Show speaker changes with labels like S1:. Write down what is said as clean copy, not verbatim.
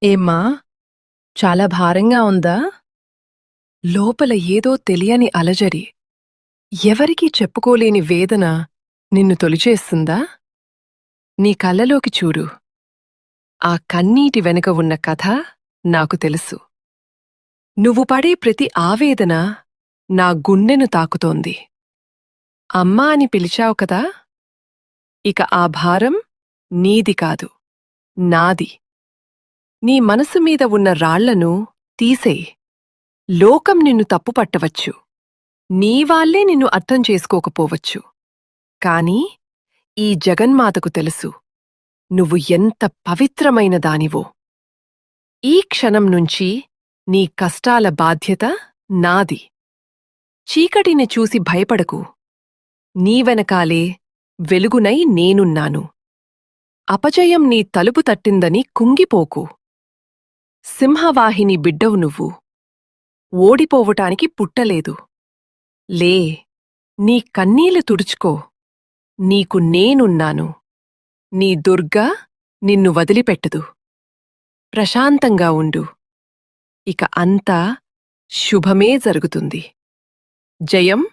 S1: ఏమ్మా, చాలా భారంగా ఉందా? లోపల ఏదో తెలియని అలజడి, ఎవరికీ చెప్పుకోలేని వేదన నిన్ను తొలిచేస్తుందా? నీ కళ్ళలోకి చూడు. ఆ కన్నీటి వెనుక ఉన్న కథ నాకు తెలుసు. నువ్వు పడే ప్రతి ఆవేదన నా గుండెను తాకుతోంది. అమ్మా అని పిలిచావు కదా? ఇక ఆ భారం నీది కాదు, నాది. నీ మనసు మీద ఉన్న రాళ్లను తీసేయ్. లోకం నిన్ను తప్పుపట్టవచ్చు. నీవాళ్లే నిన్ను అర్థం చేసుకోకపోవచ్చు. కాని ఈ జగన్మాతకు తెలుసు నువ్వు ఎంత పవిత్రమైన దానివో. ఈ క్షణం నుంచి నీ కష్టాల బాధ్యత నాది. చీకటిని చూసి భయపడకు. నీ వెనకాలే వెలుగునై నేనున్నాను. అపజయం నీ తలుపు తట్టిందని కుంగిపోకు. సింహవాహిని బిడ్డవు నువ్వు. ఓడిపోవటానికి పుట్టలేదు. లే, నీ కన్నీళ్లు తుడుచుకో. నీకు నేనున్నాను. నీ దుర్గా నిన్ను వదిలిపెట్టదు. ప్రశాంతంగా ఉండు. ఇక అంతా శుభమే జరుగుతుంది. జయం